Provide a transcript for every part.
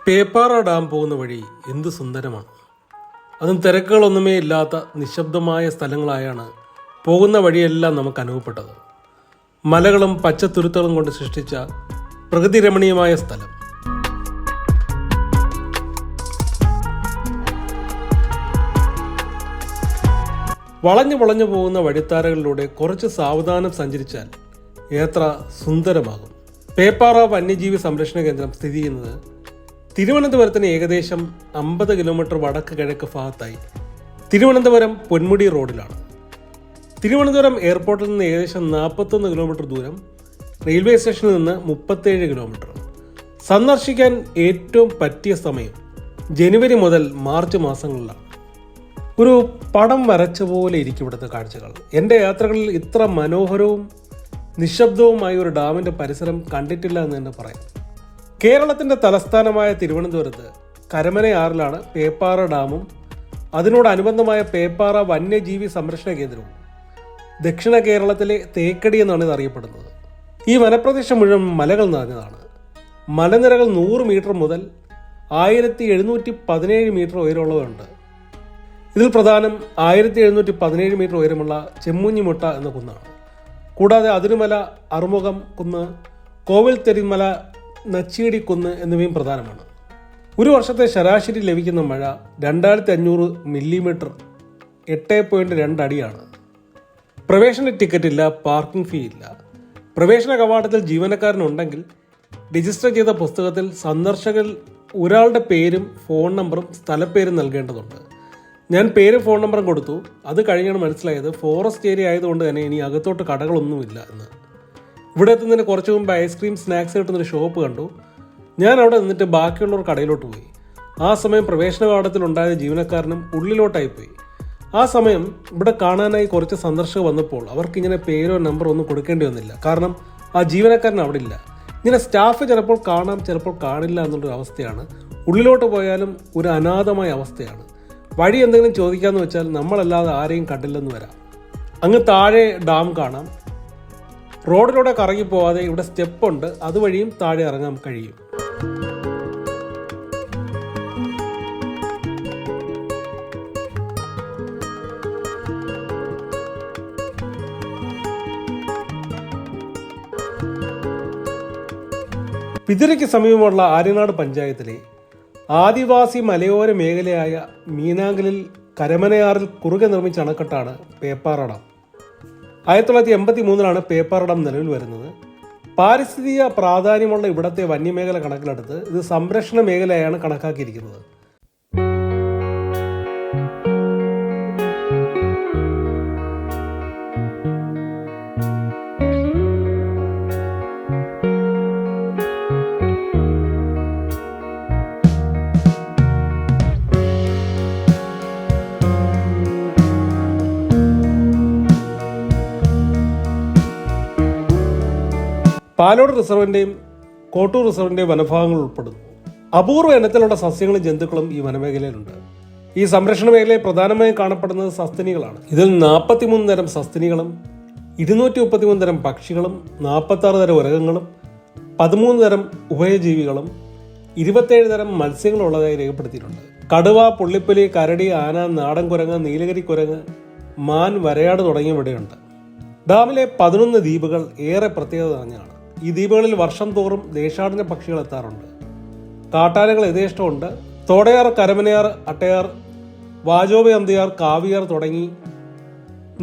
Peppara dam പോകുന്ന വഴി എന്ത് സുന്ദരമാണ്. അതും തിരക്കുകളൊന്നുമേ ഇല്ലാത്ത നിശബ്ദമായ സ്ഥലങ്ങളായാണ് പോകുന്ന വഴിയെല്ലാം നമുക്ക് അനുഭവപ്പെട്ടത്. മലകളും പച്ചത്തുരുത്തുകളും കൊണ്ട് സൃഷ്ടിച്ച പ്രകൃതി രമണീയമായ സ്ഥലം. വളഞ്ഞു വളഞ്ഞു പോകുന്ന വഴിത്താരകളിലൂടെ കുറച്ച് സാവധാനം സഞ്ചരിച്ചാൽ യാത്ര സുന്ദരമാകും. പേപ്പാറ വന്യജീവി സംരക്ഷണ കേന്ദ്രം സ്ഥിതി ചെയ്യുന്നത് തിരുവനന്തപുരത്തിന് ഏകദേശം 50 കിലോമീറ്റർ വടക്ക് കിഴക്ക് ഭാഗത്തായി തിരുവനന്തപുരം പൊന്മുടി റോഡിലാണ്. തിരുവനന്തപുരം എയർപോർട്ടിൽ നിന്ന് ഏകദേശം 41 കിലോമീറ്റർ ദൂരം, റെയിൽവേ സ്റ്റേഷനിൽ നിന്ന് 37 കിലോമീറ്റർ. സന്ദർശിക്കാൻ ഏറ്റവും പറ്റിയ സമയം ജനുവരി മുതൽ മാർച്ച് മാസങ്ങളിലാണ്. ഒരു പടം വരച്ച പോലെ ഇരിക്കും ഇവിടുത്തെ കാഴ്ചകൾ. എൻ്റെ യാത്രകളിൽ ഇത്ര മനോഹരവും നിശബ്ദവുമായ ഒരു ഡാമിൻ്റെ പരിസരം കണ്ടിട്ടില്ല എന്ന് തന്നെ പറയാം. കേരളത്തിൻ്റെ തലസ്ഥാനമായ തിരുവനന്തപുരത്ത് കരമനയാറിലാണ് പേപ്പാറ ഡാമും അതിനോടനുബന്ധമായ പേപ്പാറ വന്യജീവി സംരക്ഷണ കേന്ദ്രവും. ദക്ഷിണ കേരളത്തിലെ തേക്കടി എന്നാണ് ഇത് അറിയപ്പെടുന്നത്. ഈ വനപ്രദേശം മുഴുവൻ മലകൾ നിറഞ്ഞതാണ്. മലനിരകൾ 100 മീറ്റർ മുതൽ 1717 മീറ്റർ ഉയരമുള്ളവയുണ്ട്. ഇതിൽ പ്രധാനം 1717 മീറ്റർ ഉയരമുള്ള ചെമ്മൂഞ്ഞിമുട്ട എന്ന കുന്നാണ്. കൂടാതെ അതിരുമല, അറുമുഖം കുന്ന്, കോവിൽ തെരിമല, നച്ചീടി കുന്ന് എന്നിവയും പ്രധാനമാണ്. ഒരു വർഷത്തെ ശരാശരി ലഭിക്കുന്ന മഴ 2500 മില്ലിമീറ്റർ 8.2 അടിയാണ്. പ്രവേശന ടിക്കറ്റ് ഇല്ല, പാർക്കിംഗ് ഫീ ഇല്ല. പ്രവേശന കവാടത്തിൽ ജീവനക്കാരനുണ്ടെങ്കിൽ രജിസ്റ്റർ ചെയ്ത പുസ്തകത്തിൽ സന്ദർശകരിൽ ഒരാളുടെ പേരും ഫോൺ നമ്പറും സ്ഥലപ്പേരും നൽകേണ്ടതുണ്ട്. ഞാൻ പേരും ഫോൺ നമ്പറും കൊടുത്തു. അത് കഴിഞ്ഞാണ് മനസ്സിലായത് ഫോറസ്റ്റ് ഏരിയ ആയതുകൊണ്ട് തന്നെ ഇനി അകത്തോട്ട് കടകളൊന്നുമില്ല എന്ന്. ഇവിടെ എത്തുന്നതിന് കുറച്ച് മുമ്പ് ഐസ്ക്രീം സ്നാക്സ് കിട്ടുന്നൊരു ഷോപ്പ് കണ്ടു. ഞാൻ അവിടെ നിന്നിട്ട് ബാക്കിയുള്ളവർ കടയിലോട്ട് പോയി. ആ സമയം പ്രവേശന കവാടത്തിലുണ്ടായ ജീവനക്കാരനും ഉള്ളിലോട്ടായിപ്പോയി. ആ സമയം ഇവിടെ കാണാനായി കുറച്ച് സന്ദർശകർ വന്നപ്പോൾ അവർക്കിങ്ങനെ പേരോ നമ്പറോ ഒന്നും കൊടുക്കേണ്ടി വന്നില്ല. കാരണം ആ ജീവനക്കാരൻ അവിടെ ഇല്ല. ഇങ്ങനെ സ്റ്റാഫ് ചിലപ്പോൾ കാണാം, ചിലപ്പോൾ കാണില്ല എന്നുള്ളൊരു അവസ്ഥയാണ്. ഉള്ളിലോട്ട് പോയാലും ഒരു അനാഥമായ അവസ്ഥയാണ്. വഴി എന്തെങ്കിലും ചോദിക്കാമെന്ന് വെച്ചാൽ നമ്മളല്ലാതെ ആരെയും കണ്ടില്ലെന്ന് വരാം. അങ്ങ് താഴെ ഡാം കാണാം. റോഡിലൂടെ കറങ്ങി പോവാതെ ഇവിടെ സ്റ്റെപ്പുണ്ട്, അതുവഴിയും താഴെ ഇറങ്ങാൻ കഴിയും. പിതിരയ്ക്ക് സമീപമുള്ള ആര്യനാട് പഞ്ചായത്തിലെ ആദിവാസി മലയോര മേഖലയായ മീനാങ്കലിൽ കരമനയാറിൽ കുറുകെ നിർമ്മിച്ച അണക്കെട്ടാണ് പേപ്പാറ ഡാം. 1983 പേപ്പാറ ഡാം നിലവിൽ വരുന്നത്. പാരിസ്ഥിതിക പ്രാധാന്യമുള്ള ഇവിടത്തെ വന്യമേഖല കണക്കിലെടുത്ത് ഇത് സംരക്ഷണ മേഖലയായാണ് കണക്കാക്കിയിരിക്കുന്നത്. പാലോട് റിസർവിൻ്റെയും കോട്ടൂർ റിസർവിൻ്റെയും വനഭാഗങ്ങൾ ഉൾപ്പെടുന്നു. അപൂർവ ഇനത്തിലുള്ള സസ്യങ്ങളും ജന്തുക്കളും ഈ വനമേഖലയിലുണ്ട്. ഈ സംരക്ഷണ മേഖലയിൽ പ്രധാനമായും കാണപ്പെടുന്നത് സസ്തനികളാണ്. ഇതിൽ 43 തരം സസ്തനികളും 233 തരം പക്ഷികളും 46 തരം ഉരകങ്ങളും 13 തരം ഉഭയജീവികളും 27 തരം മത്സ്യങ്ങളും ഉള്ളതായി രേഖപ്പെടുത്തിയിട്ടുണ്ട്. കടുവ, പുള്ളിപ്പുലി, കരടി, ആന, നാടൻ കുരങ്ങ്, നീലഗിരി കുരങ്ങ്, മാൻ, വരയാട് തുടങ്ങിയവിടെയുണ്ട്. ഡാമിലെ 11 ദ്വീപുകൾ ഏറെ പ്രത്യേകത നിറഞ്ഞതാണ്. ഈ ദ്വീപുകളിൽ വർഷം തോറും ദേശാടന പക്ഷികൾ എത്താറുണ്ട്. കാട്ടാനകൾ യഥേഷ്ടമുണ്ട്. തോടയാർ, കരമനയാർ, അട്ടയാർ, വാജോബ അന്തിയാർ, കാവിയാർ തുടങ്ങി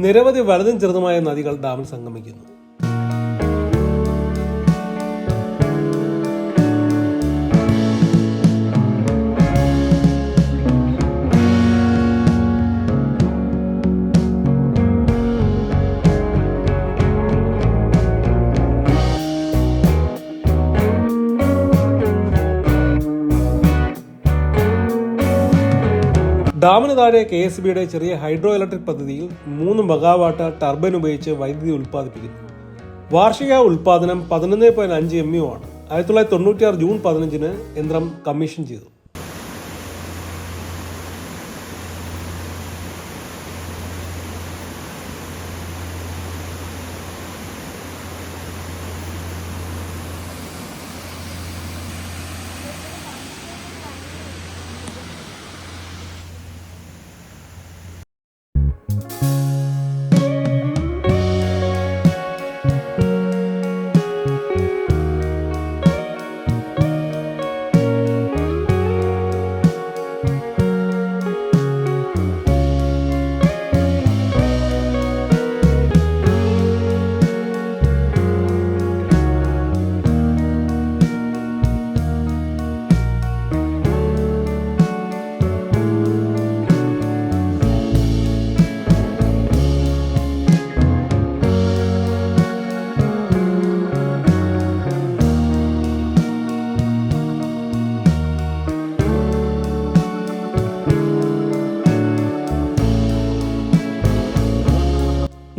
നിരവധി വലുതും ചെറുതുമായ നദികൾ ഡാമിൽ സംഗമിക്കുന്നു. ഡാമിന് താഴെ KSBയുടെ ചെറിയ ഹൈഡ്രോ ഇലക്ട്രിക് പദ്ധതിയിൽ 3 മെഗാവാട്ട് ടർബൈൻ ഉപയോഗിച്ച് വൈദ്യുതി ഉൽപ്പാദിപ്പിക്കുന്നു. വാർഷിക ഉൽപ്പാദനം 11.5 MU ആണ്. 1996 ജൂൺ 15 യന്ത്രം കമ്മീഷൻ ചെയ്തു.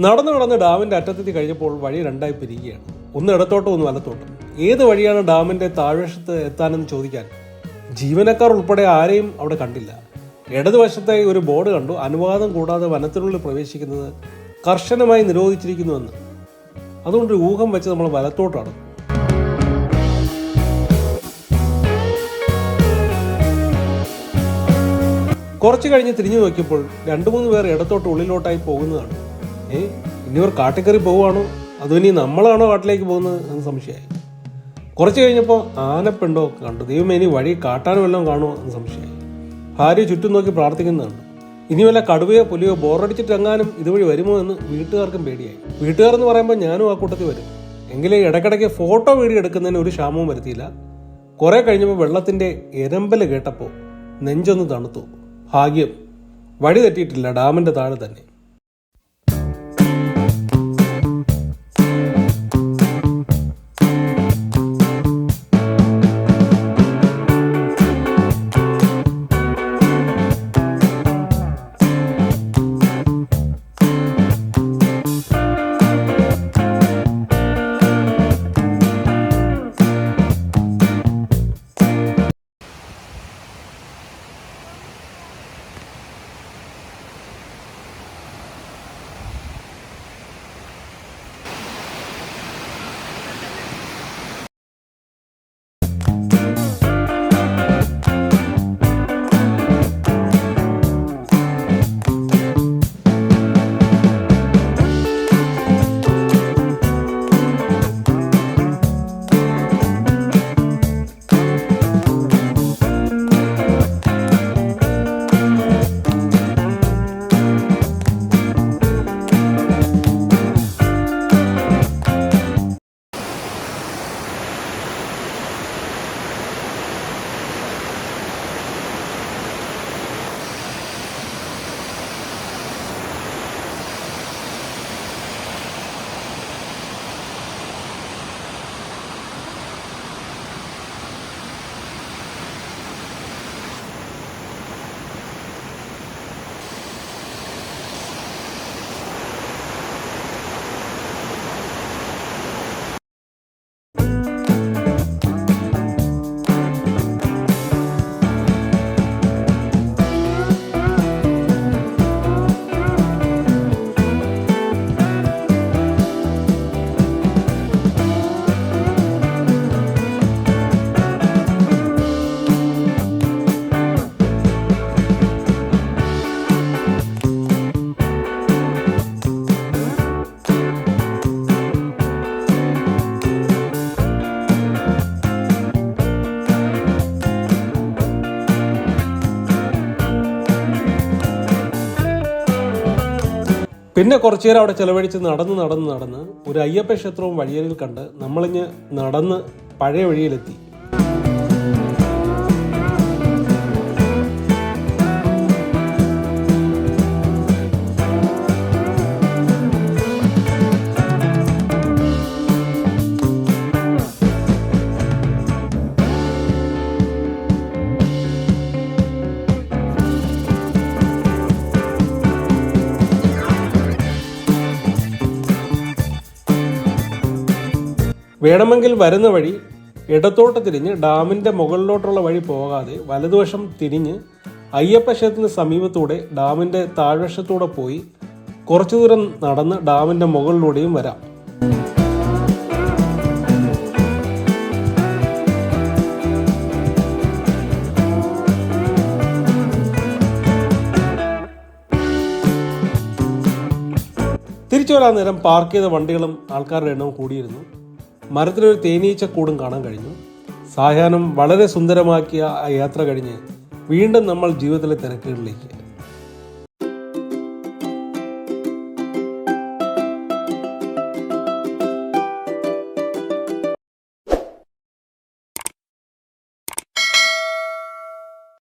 നടന്നു നടന്ന് ഡാമിൻ്റെ അറ്റത്തെത്തി കഴിഞ്ഞപ്പോൾ വഴി രണ്ടായി പിരിയുകയാണ്. ഒന്ന് ഇടത്തോട്ടും ഒന്ന് വലത്തോട്ടും. ഏത് വഴിയാണ് ഡാമിൻ്റെ താഴ്വശത്ത് എത്താനെന്ന് ചോദിക്കാൻ ജീവനക്കാർ ഉൾപ്പെടെ ആരെയും അവിടെ കണ്ടില്ല. ഇടതുവശത്തായി ഒരു ബോർഡ് കണ്ടു, അനുവാദം കൂടാതെ വനത്തിനുള്ളിൽ പ്രവേശിക്കുന്നത് കർശനമായി നിരോധിച്ചിരിക്കുന്നുവെന്ന്. അതുകൊണ്ട് ഊഹം വെച്ച് നമ്മൾ വലത്തോട്ടാണ്. കുറച്ച് കഴിഞ്ഞ് തിരിഞ്ഞു നോക്കിയപ്പോൾ 2-3 പേർ ഇടത്തോട്ട് ഉള്ളിലോട്ടായി പോകുന്നതാണ്. ഇനിവർ കാട്ടിക്കറി പോവുകയാണോ അതോ ഇനി നമ്മളാണോ കാട്ടിലേക്ക് പോകുന്നത് എന്ന് സംശയമായി. കുറച്ച് കഴിഞ്ഞപ്പോൾ ആനപ്പെണ്ടോ കണ്ടു. ദൈവമേ, ഇനി വഴി കാട്ടാനും വല്ലതും കാണുമോ എന്ന് സംശയമായി. ഭാര്യ ചുറ്റും നോക്കി പ്രാർത്ഥിക്കുന്നതാണ്. ഇനി വല്ല കടുവയോ പുലിയോ ബോറടിച്ചിട്ട് എങ്ങാനും ഇതുവഴി വരുമോ എന്ന് വീട്ടുകാർക്കും പേടിയായി. വീട്ടുകാരെന്ന് പറയുമ്പോൾ ഞാനും ആ കൂട്ടത്തിൽ വരും. എങ്കിലും ഇടയ്ക്കിടയ്ക്ക് ഫോട്ടോ വീഡിയോ എടുക്കുന്നതിന് ഒരു ക്ഷാമവും വരുത്തിയില്ല. കുറെ കഴിഞ്ഞപ്പോൾ വെള്ളത്തിൻ്റെ എരമ്പല് കേട്ടപ്പോൾ നെഞ്ചൊന്ന് തണുത്തു. ഭാഗ്യം, വഴി തെറ്റിയിട്ടില്ല, ഡാമിൻ്റെ താഴെ തന്നെ. പിന്നെ കുറച്ചു നേരം അവിടെ ചെലവഴിച്ച് നടന്ന് ഒരു അയ്യപ്പ ക്ഷേത്രവും വഴിയരികിൽ കണ്ട് നമ്മളിഞ്ഞ് നടന്ന് പഴയ വഴിയിലെത്തി. വേണമെങ്കിൽ വരുന്ന വഴി ഇടത്തോട്ട് തിരിഞ്ഞ് ഡാമിൻ്റെ മുകളിലോട്ടുള്ള വഴി പോകാതെ വലതുവശം തിരിഞ്ഞ് അയ്യപ്പ ക്ഷേത്രത്തിന് സമീപത്തൂടെ ഡാമിൻ്റെ താഴ്വശത്തൂടെ പോയി കുറച്ചു ദൂരം നടന്ന് ഡാമിൻ്റെ മുകളിലൂടെയും വരാം. തിരിച്ചു വരാൻ നേരം പാർക്ക് ചെയ്ത വണ്ടികളും ആൾക്കാരുടെ എണ്ണവും കൂടിയിരുന്നു. മരത്തിലൊരു തേനീച്ചക്കൂടും കാണാൻ കഴിഞ്ഞു. സായാഹ്നം വളരെ സുന്ദരമാക്കിയ ആ യാത്ര കഴിഞ്ഞ് വീണ്ടും നമ്മൾ ജീവിതത്തിലെ തിരക്കുകളിലേക്ക്.